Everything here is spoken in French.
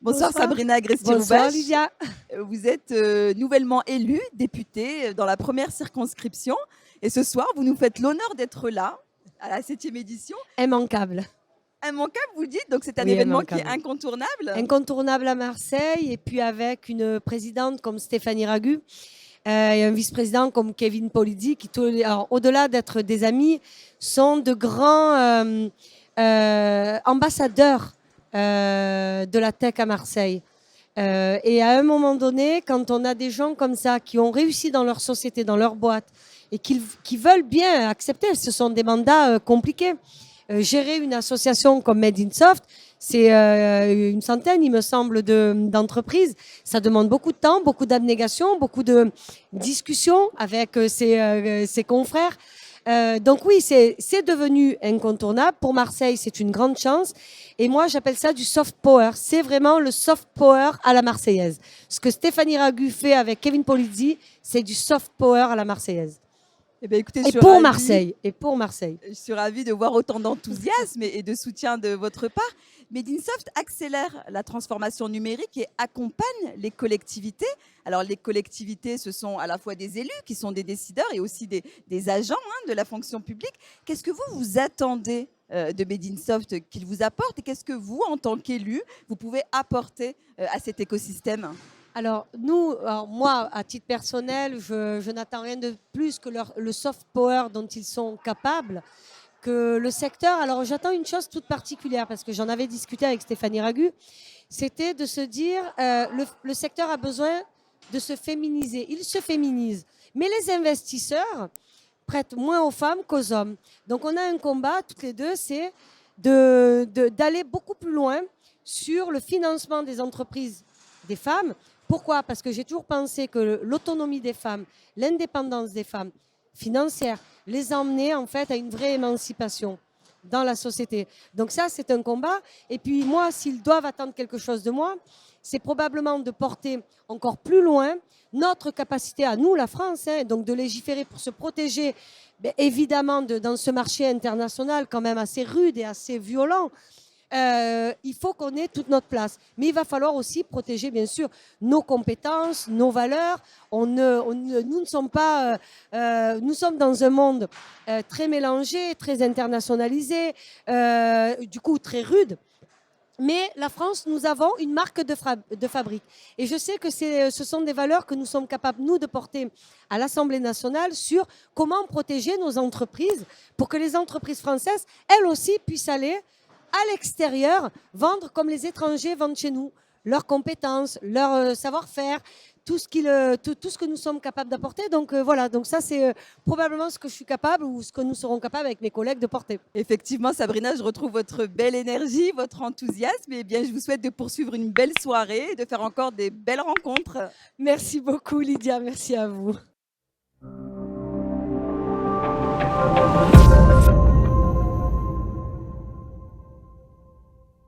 Bonsoir Sabrina Bonsoir Agresti-Roubache. Lydia. Vous êtes nouvellement élue députée dans la première circonscription. Et ce soir, vous nous faites l'honneur d'être là, à la 7e édition. Immanquable. Immanquable, vous dites, donc c'est un Oui, événement qui est immanquable. incontournable. Incontournable à Marseille, et puis avec une présidente comme Stéphanie Ragu et un vice-président comme Kevin Polizzi, qui, alors, au-delà d'être des amis, sont de grands ambassadeurs de la tech à Marseille. Et à un moment donné, quand on a des gens comme ça qui ont réussi dans leur société, dans leur boîte, et qui veulent bien accepter, ce sont des mandats compliqués. Gérer une association comme Made in Soft, c'est une centaine, il me semble, d'entreprises. Ça demande beaucoup de temps, beaucoup d'abnégation, beaucoup de discussions avec ses confrères. Donc oui, c'est devenu incontournable. Pour Marseille, c'est une grande chance. Et moi, j'appelle ça du soft power. C'est vraiment le soft power à la marseillaise. Ce que Stéphanie Ragu fait avec Kevin Polizzi, c'est du soft power à la marseillaise. Eh bien, écoutez, Et pour Marseille. Je suis ravie de voir autant d'enthousiasme et de soutien de votre part. Made in Soft accélère la transformation numérique et accompagne les collectivités. Alors, les collectivités, ce sont à la fois des élus qui sont des décideurs et aussi des agents de la fonction publique. Qu'est-ce que vous attendez de Made in Soft qu'il vous apporte, et qu'est-ce que vous, en tant qu'élu, vous pouvez apporter à cet écosystème ? Alors, moi, à titre personnel, je n'attends rien de plus que le soft power dont ils sont capables, que le secteur. Alors, j'attends une chose toute particulière, parce que j'en avais discuté avec Stéphanie Ragu, c'était de se dire, le secteur a besoin de se féminiser. Il se féminise. Mais les investisseurs prêtent moins aux femmes qu'aux hommes. Donc, on a un combat, toutes les deux, c'est d'aller beaucoup plus loin sur le financement des entreprises des femmes. Pourquoi ? Parce que j'ai toujours pensé que l'autonomie des femmes, l'indépendance des femmes financière, les emmener en fait à une vraie émancipation dans la société. Donc ça, c'est un combat. Et puis moi, s'ils doivent attendre quelque chose de moi, c'est probablement de porter encore plus loin notre capacité à nous, la France, donc de légiférer pour se protéger, évidemment, dans ce marché international quand même assez rude et assez violent. Il faut qu'on ait toute notre place. Mais il va falloir aussi protéger, bien sûr, nos compétences, nos valeurs. Nous ne sommes pas... nous sommes dans un monde très mélangé, très internationalisé, du coup très rude. Mais la France, nous avons une marque de fabrique. Et je sais que ce sont des valeurs que nous sommes capables, nous, de porter à l'Assemblée nationale sur comment protéger nos entreprises pour que les entreprises françaises, elles aussi, puissent aller à l'extérieur, vendre comme les étrangers vendent chez nous, leurs compétences, leur savoir-faire, tout ce que nous sommes capables d'apporter. Donc voilà, donc ça c'est probablement ce que je suis capable ou ce que nous serons capables avec mes collègues de porter. Effectivement, Sabrina, je retrouve votre belle énergie, votre enthousiasme. Et bien, je vous souhaite de poursuivre une belle soirée et de faire encore des belles rencontres. Merci beaucoup Lydia, merci à vous.